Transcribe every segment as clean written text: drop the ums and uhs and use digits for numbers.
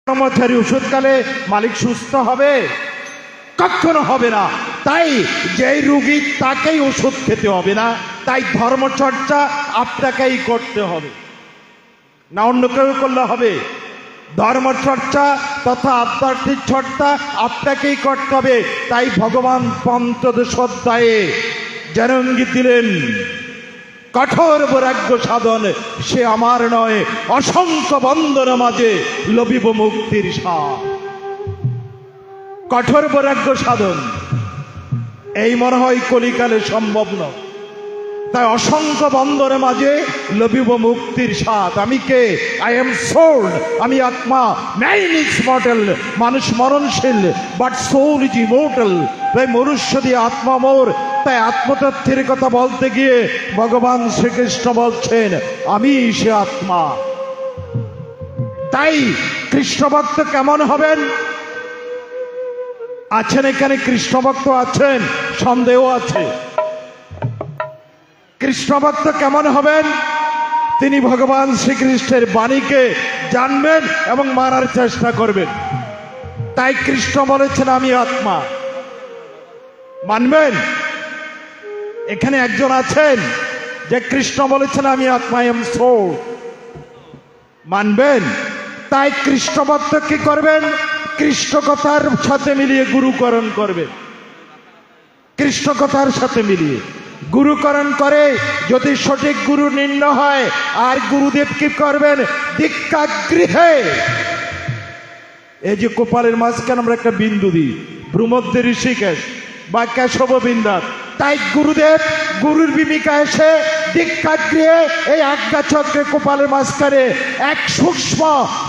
কর্মচারী ওষুধকালে মালিক সুস্থ হবে? কখনো হবে না। তাই যেই রোগী তাকেই ওষুধ খেতে হবে না। তাই ধর্মচর্চা আপনাকেই করতে হবে, না অন্য কেউ করলে হবে? ধর্মচর্চা তথা আধ্যাত্মিক চর্চা আপনাকেই করতে হবে। তাই ভগবান পঞ্চদশ অধ্যায়ে যেন ইঙ্গিত দিলেন, কঠোর বৈরাগ্য সাধন সে আমার নয়, অসংখ্য বন্ধন মাঝে লভিব মুক্তির স্বাদ। কঠোর বৈরাগ্য সাধন এই মনে হয় কলিকালে সম্ভব নয়। তাই অসংখ্য বন্ধনের মাঝে লভিব মুক্তির স্বাদ। আমি কে? আই এম সোল, আমি আত্মা। ম্যান ইজ মর্টাল, মানুষ মরণশীল, বাট সোল ইজ ইমর্টাল। তাই মনুষ্য দিয়ে আত্মা মোর। তাই আত্মতত্ত্বের কথা বলতে গিয়ে ভগবান শ্রীকৃষ্ণ বলছেন, আমি সে আত্মা। তাই কৃষ্ণ ভক্ত কেমন হবেন? আছেন এখানে কৃষ্ণ ভক্ত আছেন, সন্দেহ আছে। কৃষ্ণ ভক্ত কেমন হবেন? তিনি ভগবান শ্রীকৃষ্ণের বাণীকে জানবেন এবং মানার চেষ্টা করবেন। তাই কৃষ্ণ বলেছেন, আমি আত্মা। মানবেন? এখানে একজন আছেন যে কৃষ্ণ বলেছেন, আমি আত্মা, আই এম সোল। মানবেন? তাই কৃষ্ণ ভক্ত কি করবেন? কৃষ্ণ কথার সাথে মিলিয়ে গুরুকরণ করবেন। কৃষ্ণ কথার সাথে মিলিয়ে গুরুকরণ করে যদি সঠিক গুরু নির্ণয় হয়, আর গুরুদেব কি করবেন? দীক্ষা গৃহে এই যে কপালের মাঝখানে আমরা একটা বিন্দু দিই, ভ্রুমধ্যে ঋষিকেশ বা কেশব বিন্দার। তাই গুরুদেব গুরুর ভূমিকা এসে দীক্ষা গৃহে এই আজ্ঞা চক্রে কপালের মাঝখানে এক সূক্ষ্ম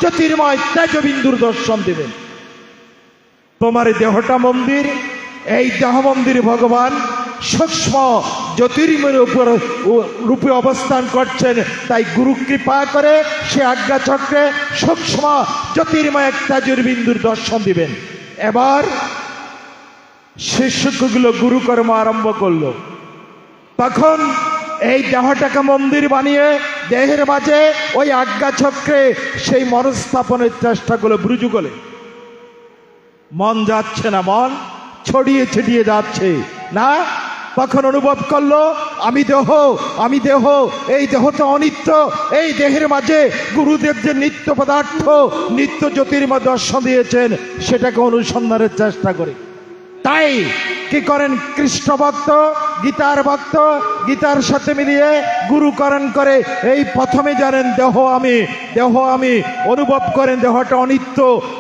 জ্যোতির্ময় তেজবিন্দুর দর্শন দেবেন। তোমার দেহটা মন্দির, এই দেহ মন্দির ভগবান সূক্ষ্ম জ্যোতির্ময়ের উপর রূপে অবস্থান করছেন। তাই গুরু কৃপা করে সে আজ্ঞা চক্রে সূক্ষ্ম জ্যোতির্ময় এক তেজবিন্দুর দর্শন দিবেন। এবার শিষ্যগুলো গুরুকর্ম আরম্ভ করলো। তখন এই দেহটাকে মন্দির বানিয়ে দেহের মাঝে ওই আজ্ঞা চক্রে সেই মনস্থাপনের চেষ্টাগুলো ব্রুজুগলে। মন যাচ্ছে না, মন ছড়িয়ে ছিটিয়ে যাচ্ছে না। তখন অনুভব করলো, আমি দেহ, আমি দেহ। এই দেহটা অনিত্য। এই দেহের মাঝে গুরুদেব যে নিত্য পদার্থ, নিত্য জ্যোতির্ময় দর্শন দিয়েছেন, সেটাকে অনুসন্ধানের চেষ্টা করে। তাই কি করেন? কৃষ্ণ ভক্ত, গীতার ভক্ত, গীতার সাথে মিলিয়ে গুরুকরণ করে। এই প্রথমে জানেন দেহ আমি, দেহ আমি অনুভব করেন দেহটা অনিত্য।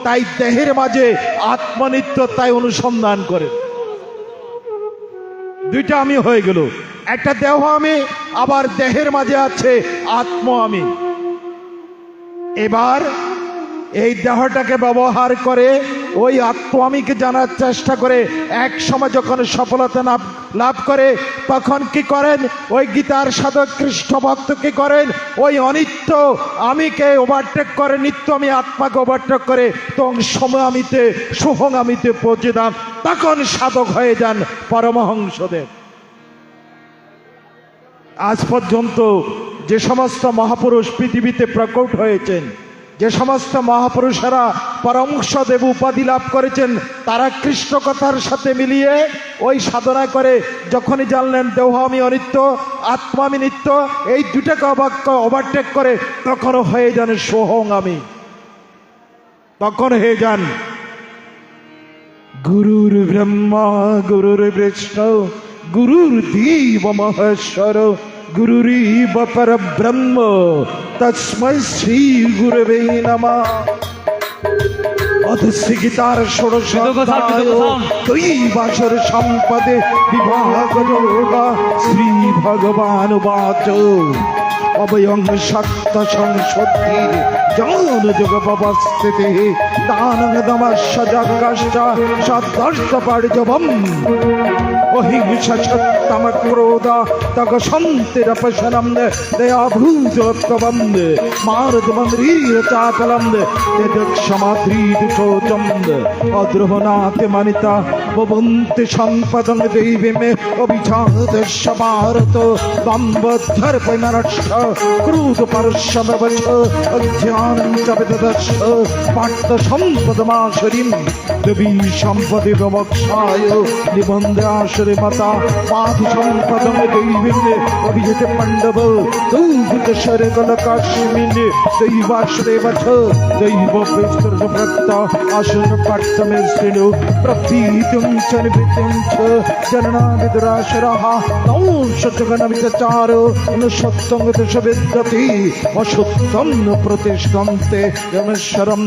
তাই দেহের মাঝে আত্মনিত্য, তাই অনুসন্ধান করেন। দুইটা আমি হয়ে গেল, একটা দেহ আমি, আবার দেহের মাঝে আছে আত্ম আমি। এবার এই দেহটাকে ব্যবহার করে ওই আত্ম আমিকে জানার চেষ্টা করে এক সময় যখন সফলতা লাভ করে, তখন কি করেন? ওই গীতার সাধক কৃষ্ণ ভক্ত কি করেন? ওই অনিত্য আমিকে ওভারটেক করে, নিত্য আমি আত্মাকে ওভারটেক করে তখন সময় আমিতে সোহং আমিতে পৌঁছে যান। তখন সাধক হয়ে যান পরমহংসদেব। আজ পর্যন্ত যে সমস্ত মহাপুরুষ পৃথিবীতে প্রকট হয়েছেন, যে সমস্ত মহাপুরুষেরা পরমহংসদেব উপাধি লাভ করেছেন, তারা কৃষ্ণ কথার সাথে মিলিয়ে ওই সাধনা করে যখনই জানলেন দেহ আমি অনিত্য, আত্মা আমি নিত্য, এই দুটাকে ওভারটেক করে তখনও হয়ে যান সোহং আমি। তখন হয়ে যান গুরুর ব্রহ্মা গুরুর বিষ্ণু গুরুর দেব মহেশ্বর গুরুরেব পরব্রহ্ম তস্मै শ্রী গুরবে নমঃ। অধস্য গীতার ষোড়শ অধ্যায় দৈবাসর সম্পদে বিভাগ যোগ শ্রী ভগবান উবাচ অবয়ং সত্য সংশোধির জ্ঞান যোগ ব্যবস্থিতে দানং দমস্য যজ্ঞশ্চ সদ্দর্শ পর্যবম। অহিংসা সত্যম ক্রোধ তগ শান্তিরপশনম দয়া ভূজোত্তবম মারদমন্দ্রীর চাতলম তেজক্ষমাদ্রীদুষোচম অদ্রোহনাতে মানিতা ববন্তি সম্পদং দেবী মে অভিজাতস্য ভারত দম্বদ্ধর্পণরক্ষ ক্রুধ পরশমবচ অজ্ঞানং চ বিদদস্য পার্থ সম্পদমাশুরিম দেবী সম্পদে প্রবক্ষায় নিবন্ধে আশুরে মাতা পাথি সম্পদং দেবী মে অভিজিত পাণ্ডব দৌভূত শরগল কাশ্মীর দৈবাশ্রে বচ দৈব বিস্তর ভক্ত আসন পার্থমে শ্রেণু প্রভৃতিং চ নিবৃত্তিং চ জননা বিদুরাশরহ নৌষ জগন বিচার অনুসত্যং দশবিদ্যতি অসত্যং প্রতিষ্ঠন্তে যমেশ্বরম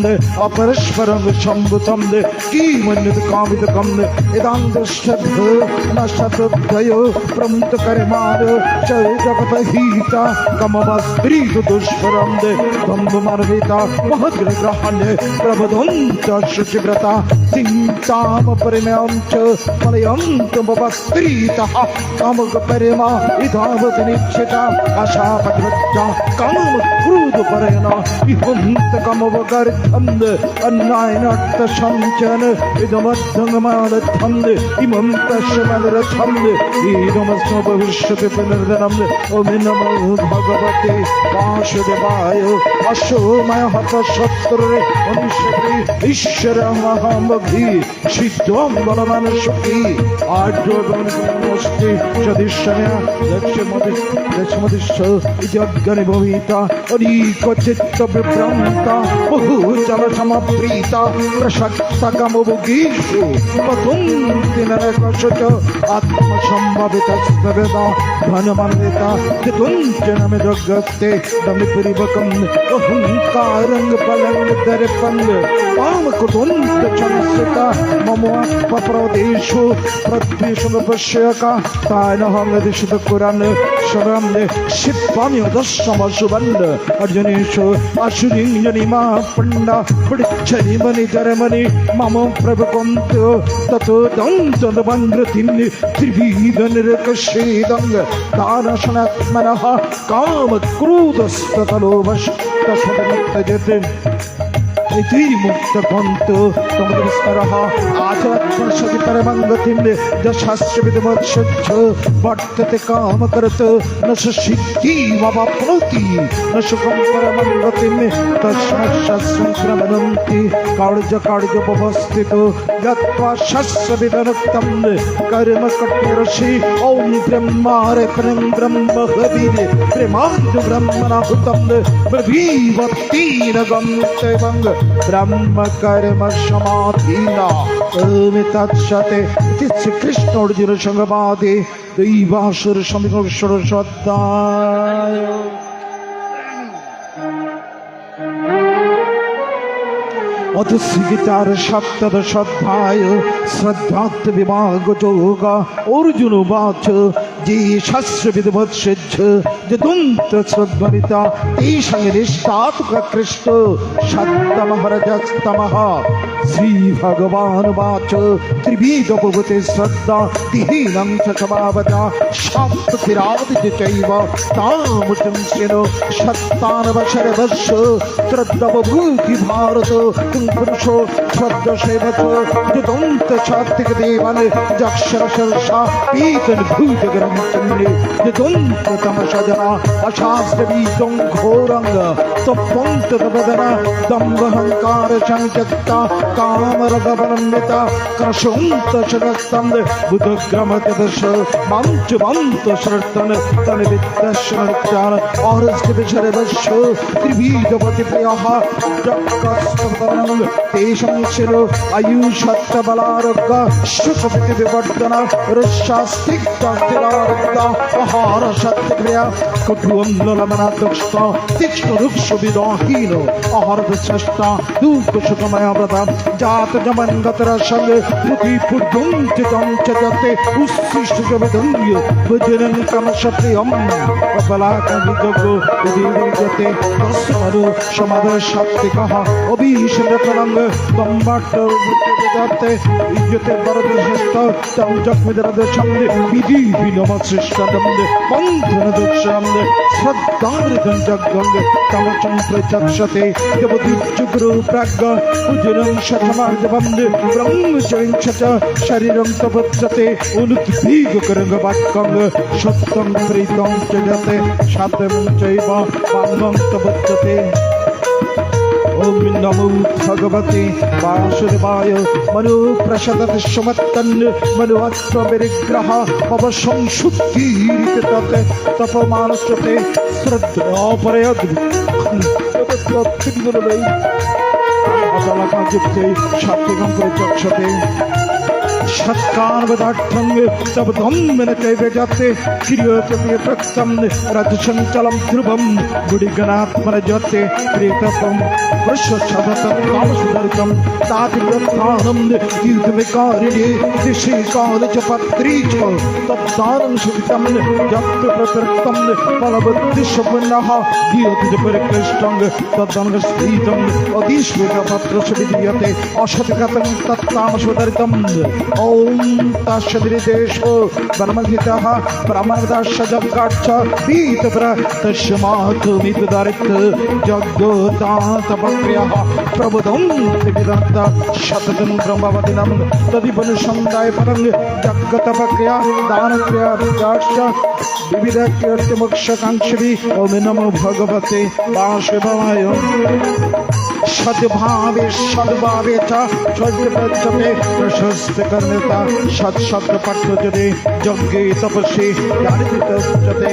অপরস্পরং সম্ভুতম কি মন্যত কামিত কম ইদাং দৃষ্টদ্ধ নষ্টদ্বয় প্রমুত কর্মার চ জগত হিতা কমবস্ত্রী দুষ্করম দ্বন্দ্বমার্বিতা মহদ্গ্রহণ প্রবদন্ত শুচিব্রতা চিন্তাম পরিময়ম চ ফলয়ন্ত বস্ত্রীতঃ কামক পরিমা ইধাবত নিচ্ছিতা আশা ভদ্রতা কাম ক্রোধ পরেণ ইহন্ত কামবগর্ধম অন্যায়নর্থ সঞ্চন ইদমধ্যমালথম ইমম তস্মনরথম ইদমস্ম ভবিষ্যতি পুনর্ধনম ওম নমো ভগবতে বাসুদেবায় অশ্বময় হত শত্রুরে অনুষ্ঠি ঈশ্বর মহামভি সিদ্ধম বলবান সুখী আর্যগণমস্তি সদৃশ্যময়া দক্ষমদিশ্য যজ্ঞনি ভবিতা অনিক চিত্ত বিভ্রান্তা বহু জল সমপ্রীতা প্রসক্তা কামভোগীষু পতুন্তি নরকশচ আত্মসম্ভাবিত স্তবেদা ধনমান্বিতা চিতুঞ্চন মে জগতে দমিপুরিবকম অহংকারং বলং দর্পং পাম কুতুন্ত চংসিতা মম আত্মপ্রদেশু প্রদ্বেষং পশ্যকা তানহং দিশত কুরান শরম শিপামি দশম সুবন্দ অর্জুনেশু আশুরিং জনিমা পণ্ড পৃচ্ছরি মনি জরমনি মম প্রভকন্ত ততো দন্ত বন্দ্রতিম ত্রিবিধ নিরকশেদং দানশনাত্মনঃ কাম ক্রোধস্তলোভশ তস্মদমুক্তজতে ইতি মুক্ত কন্ত তমদস্মরহ আচরৎপর্শতি পরমঙ্গতিম যশাস্ত্রবিদমৎসচ্ছ বর্ততে কাম করত ন সিদ্ধি বাপ্নোতি ন সুখম পরমঙ্গতিম তস্মৎসংক্রমণন্তি কার্য গত্বা শস্যবিদনুক্তম কর্ম কট্টরসি ওম ব্রহ্মারে পরম ব্রহ্ম হবিরে প্রেমান্দ ব্রহ্মণাহুতম ব্রভীবতীন গন্তেবং ব্রহ্ম কর্ম সমাধিনা তৎসতে শ্রীকৃষ্ণ অর্জুন সংবাদে দৈবাসুর সমীকর শ্রদ্ধায় অথ শ্রীগীতার সপ্তদশ অধ্যায় শ্রদ্ধাত্ম বিভাগ যোগ অর্জুন উবাচ যে শাস্ত্রবিদবৎসেজ্য যে দন্ত শ্রদ্ধানিতা তেষাং নিষ্ঠাতুক কৃষ্ট সত্তমঃ রজস্তমঃ শ্রী ভগবান উবাচ ত্রিবিধ ভবতে শ্রদ্ধা তিহীনং চ স্বভাবতঃ সাত্ত্বিরাদিতি চৈব তামুচংসেন সত্তানবশরবস্য শ্রদ্ধা বভূতি ভারত পুরুষো শ্রদ্ধা সেবচ যে দন্ত সাত্ত্বিক দেবান যক্ষর সরসা পীতন ভূত গ্রন্থনে যে দন্ত তমসজনা অশাস্ত্রবীতং ঘোরঙ্গ তপন্ত তপদনা দম্ভহংকার সংযক্তা কামরগবনমিতা ক্রশন্ত শরস্তম বুধগ্রমতদশ মঞ্চ মন্ত শরতন তন বিদ্যশরচার অরস্ত বিশরবস্য ত্রিবিধপতি প্রিয়ঃ যক্কস্তবনং তেষাং শিরো আয়ুষত্ববলারোগ্য সুখপতি বিবর্ধন রস্যাস্তিক্তাস্তিরারোগ্য আহার সত্যক্রিয়া কঠুঅম্ললমনাদক্ষ তীক্ষ্ণ রুক্ষবিদহীন আহার বিশ্রেষ্টা দুঃখ সুখময় ব্রত জাত জমনগতর সঙ্গে প্রতি পূর্বন্তি চঞ্চতে উচ্ছিষ্ট জবেদন্দ্য ভজনং ক্রমশ প্রিয়ম কপলাকবিযোগ্য উদীর্যতে তস্মরু সমাদর সাত্বিকঃ অভিষেদকরং তম সম্রাট যাতে ইজ্জতে বরদ শ্রেষ্ঠ তম জগমিদরদের সামনে বিধি বিনম সৃষ্টানন্দে বন্ধন দোষানন্দে শ্রদ্ধামৃতম জগঙ্গে তমচম প্রচক্ষতে দেবদী যুগুরু প্রাজ্ঞ উজ্জ্বলং শতমার্দবন্দে ব্রহ্মচরিং ছ শরীরং তপচ্যতে অনুদ্বিগ্নকরং বাক্যং সত্যং প্রীতং চ যাতে সাধং চৈব পাঙ্গং তপচ্যতে। ओम नमो भगवते वासुदेवाय मनो प्रसादत समत्तन् मनो आत्मविग्रह पव संशुद्धीरित तत् तपमानस्ते श्रद्धा परयद अदलकाजुक्ते शात्विकं प्रचक्षते सत्कार्यदार्थं तब धम्मेन चैव जाते क्रियोपति प्रक्तं रजसञ्चलं ध्रुवं गुडिगणात्मन जाते प्रेतपं वृषच्छदतं कामसुदरितं तातिव्रतानं तीर्थविकारिणे दिशिकालचपत्री च तत्तारं सुदितं जप्तप्रतृक्तं फलबुद्धिशपुनः दीयतिपरिकृष्टं तद्दनस्फीतं अधीश्वेतपत्रसुविदीयते अशतगतं तत्कामसुदरितं ओम तस्सदिदेशो ब्रह्महितः ब्रह्मदास्य जगच्छ पीतप्र तस्मात् मितदारित जगोता तपक्रियः प्रबुद्धं विदन्त शततं ब्रह्मवदिनं तदिवनुसन्दाय परं जगतपक्रिया दानक्रिया विदाश्च विविधकीर्तिमोक्षकाङ्क्षिभिः ओम नमो भगवते वासुदेवाय। सद्भावे सद्भावे च सद्यपच्यते प्रशस्त कर्मता सत्शब्द पठ्यते यज्ञे तपस्वी ज्ञानितच्यते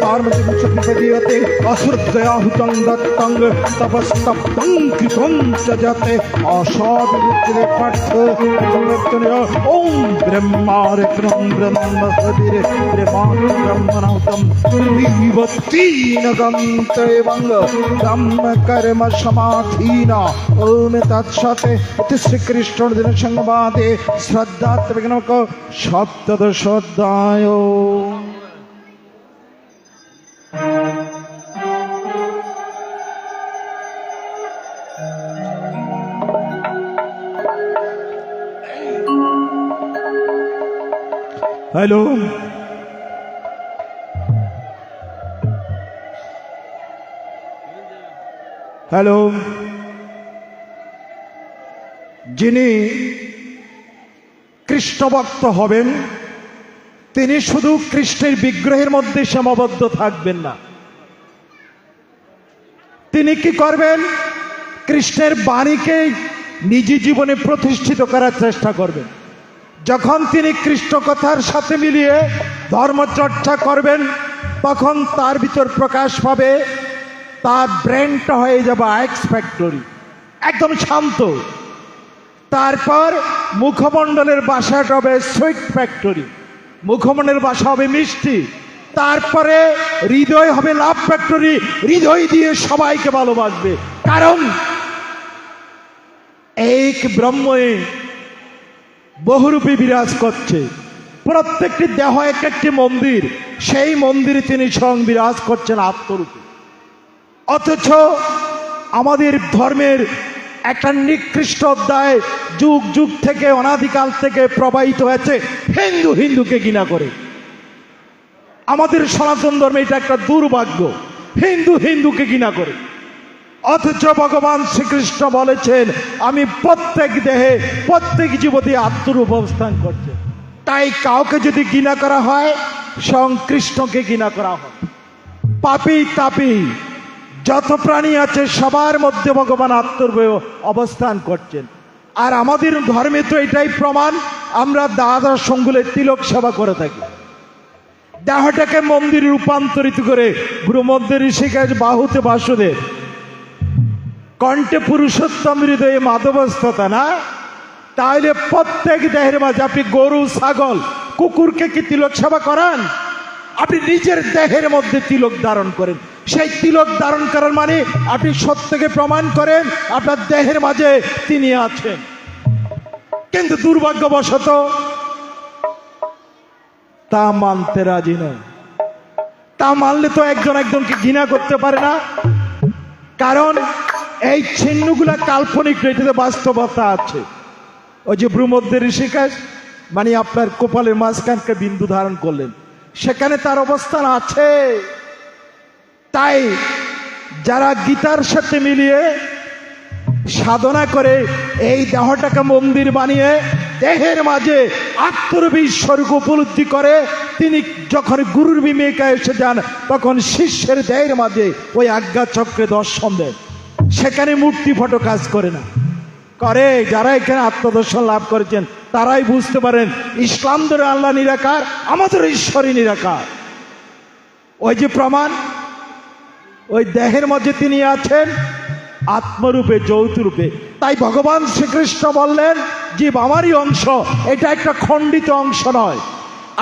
कर्मचिकित्सते अश्रद्धयाहुतं दत्तं तपस्तप्तं कृतं च जाते असाधुच्यते पाठ्य ओम ब्रह्मार्पणं ब्रह्मसदिरे ब्रह्माण्डब्रह्मणाहुतं विभक्तिनगन्तेवं ब्रह्म कर्म समाधि ओम तत्सते श्री कृष्ण दिन संवादे श्रद्धात्मक सप्तदशोऽध्याय। हेलो हेलो যিনি কৃষ্ণ ভক্ত হবেন তিনি শুধু কৃষ্ণের বিগ্রহের মধ্যে সীমাবদ্ধ থাকবেন না, তিনি কি করবেন? কৃষ্ণের বাণীকে নিজ জীবনে প্রতিষ্ঠিত করার চেষ্টা করবেন। যখন তিনি কৃষ্ণ কথার সাথে মিলিয়ে ধর্মচর্চা করবেন তখন তার ভিতর প্রকাশ পাবে, তার ব্রেনটা হয়ে যাবে আইক্স ফ্যাক্টরি, একদম শান্ত। তারপর মুখমণ্ডলের ভাষাটা হবে সুইট ফ্যাক্টরি, মুখমণ্ডলের ভাষা হবে মিষ্টি। তারপরে হৃদয় হবে লাভ ফ্যাক্টরি, হৃদয় দিয়ে সবাইকে ভালোবাসবে। কারণ এক ব্রহ্মে বহুরূপী বিরাজ করছে, প্রত্যেকটি দেহ এক একটি মন্দির, সেই মন্দিরে তিনি স্বয়ং বিরাজ করছেন আত্মরূপে। অথচ আমাদের ধর্মের একটা নিকৃষ্ট অধ্যায় যুগ যুগ থেকে অনাদিকাল থেকে প্রবাহিত হয়েছে হিন্দু হিন্দুকে ঘৃণা করে। আমাদের সনাতন ধর্মে এটা একটা দুর্ভাগ্য, হিন্দু হিন্দুকে ঘৃণা করে। অথচ ভগবান শ্রীকৃষ্ণ বলেছেন আমি প্রত্যেক দেহে প্রত্যেক জীবতে আত্মরূপ অবস্থান করছে। তাই কাউকে যদি ঘৃণা করা হয় স্বয়ং কৃষ্ণকে ঘৃণা করা হয়। পাপী তাপী যত প্রাণী আছে সবার মধ্যে ভগবান আত্মরূপে অবস্থান করছেন। আর আমাদের ধর্মে তো এটাই প্রমাণ, আমরা দাদা সঙ্গুলে তিলক সেবা করে থাকি। দেহটাকে মন্দিরে রূপান্তরিত করে ব্রহ্মদেব ঋষিকেশ বাহুতে বাসুদেব, কণ্ঠে পুরুষোত্তম, হৃদয়ে মাধবস্থতা না। তাহলে প্রত্যেক দেহের মাঝে আপনি গরু ছাগল কুকুরকে কি তিলক সেবা করান? আপনি নিজের দেহের মধ্যে তিলক ধারণ করেন। সেই তিলক ধারণ করার মানে আপনি সত্যকে প্রমাণ করেন আপনার দেহের মাঝে তিনি আছেন। কিন্তু দুর্ভাগ্যবশত তা মানতে রাজি নয়। তা মানলে তো একজন একজনকে ঘৃণা করতে পারে না। কারণ এই চিহ্নগুলা কাল্পনিক নয়, এটাতে বাস্তবতা আছে। ওই যে ভ্রূমধ্যে ঋষিকেশ, মানে আপনার কপালের মাঝখানকে বিন্দু ধারণ করলেন, সেখানে তার অবস্থান আছে। তাই যারা গীতার সাথে মিলিয়ে সাধনা করে এই দেহটাকে মন্দির বানিয়ে দেহের মাঝে আত্মরূপী ঈশ্বরকে উপলব্ধি করে, তিনি যখন গুরুর ভূমিকায় এসে যান তখন শিষ্যের দেহের মাঝে ওই আজ্ঞা চক্রে দর্শন দেন। সেখানে মূর্তি ফটো কাজ করে না, করে যারা এখানে আত্মদর্শন লাভ করেছেন তারাই বুঝতে পারেন ইসলাম ধরে আল্লাহ নিরাকার, আমাদের ঈশ্বরই নিরাকার। ওই যে প্রমাণ, ওই দেহের মধ্যে তিনি আছেন আত্মরূপে, যৌথ রূপে। তাই ভগবান শ্রীকৃষ্ণ বললেন জীব আমারই অংশ, এটা একটা খণ্ডিত অংশ নয়।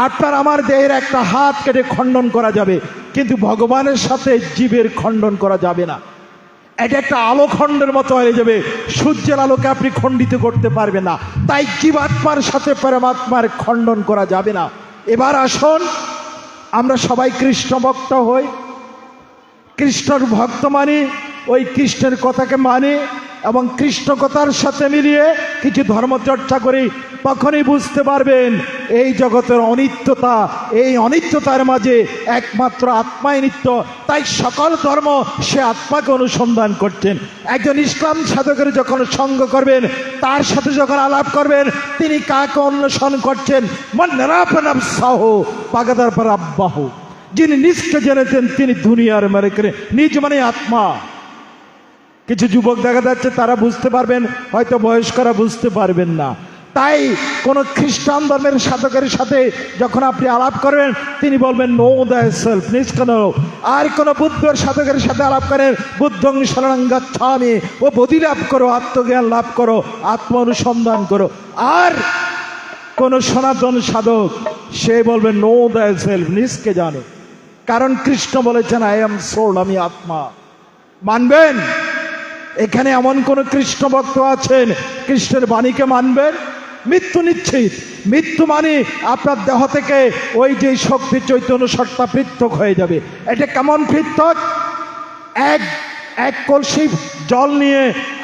আপনার আমার দেহের একটা হাত কেটে খণ্ডন করা যাবে, কিন্তু ভগবানের সাথে জীবের খণ্ডন করা যাবে না। এটা একটা আলো খণ্ডের মতো হয়ে যাবে, সূর্যের আলোকে আপনি খণ্ডিত করতে পারবেন না। তাই জীবাত্মার সাথে পরমাত্মার খণ্ডন করা যাবে না। এবার আসুন আমরা সবাই কৃষ্ণ ভক্ত হই, কৃষ্ণর ভক্ত মানি, ওই কৃষ্ণের কথাকে মানি এবং কৃষ্ণ কথার সাথে মিলিয়ে কিছু ধর্মচর্চা করি। তখনই বুঝতে পারবেন এই জগতের অনিত্যতা, এই অনিত্যতার মাঝে একমাত্র আত্মাই নিত্য। তাই সকল ধর্ম সে আত্মাকে অনুসন্ধান করছেন। একজন ইসলাম সাধকের যখন সঙ্গ করবেন, তার সাথে যখন আলাপ করবেন, তিনি কাকে অনুসরণ করছেন? মন্নারাপনাবসাহ পাগাদার পর আব্বাহ, যিনি নিজকে জেনেছেন তিনি দুনিয়ার মানে করে নিজ মানে আত্মা। কিছু যুবক দেখা যাচ্ছে তারা বুঝতে পারবেন, হয়তো বয়স্করা বুঝতে পারবেন না। তাই কোন খ্রিস্টান ধর্মের সাধকের সাথে যখন আপনি আলাপ করবেন, তিনি বলবেন নো দ্যায় সেলফ, নিজকে নাও। আর কোন বুদ্ধর সাধকের সাথে আলাপ করেন, বুদ্ধং শরণং গচ্ছামি, ও বোধি লাভ করো, আত্মজ্ঞান লাভ করো, আত্ম অনুসন্ধান করো। আর কোন সনাতন সাধক সে বলবে নো দ্যায় সেলফ, নিজকে জানো। কারণ কৃষ্ণ বলেছেন আই এম সোল, আমি আত্মা। মানবেন? এখানে এমন কোন কৃষ্ণ ভক্ত আছেন কৃষ্ণের বাণীকে মানবেন? মৃত্যু নিশ্চিত। মৃত্যু মানে আপনার দেহ থেকে ওই যে শক্তি চৈতন্য সত্তা পৃথক হয়ে যাবে। এটা কেমন পৃথক? এক কলসি জল নিয়ে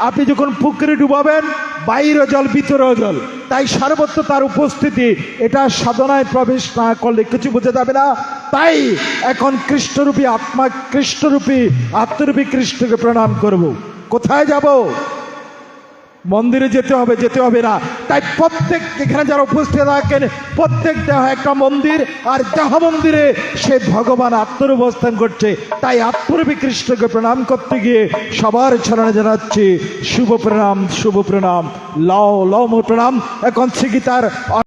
আপনি যখন পুকুরে ডুবাবেন, বাইরে জল ভিতরে জল, তাই সর্বত্র তার উপস্থিতি। এটা সাধনায় প্রবেশ না করলে কিছু বোঝা যাবে না। তাই এখন কৃষ্ণরূপী আত্মা, কৃষ্ণরূপী আত্মরূপী কৃষ্ণকে প্রণাম করব। কোথায় যাব? মন্দিরে যেতে হবে? যেতে হবে না। তাই প্রত্যেক এখানে যারা উপস্থিত থাকেন, প্রত্যেক দেহ একটা মন্দির, আর দেহ মন্দিরে সে ভগবান আত্মরূপ অবস্থান করছে। তাই আত্মরূপী কৃষ্ণকে প্রণাম করতে গিয়ে সবার চরণে জানাচ্ছি শুভ প্রণাম, শুভ প্রণাম, লও লও প্রণাম। এখন শ্রীগীতার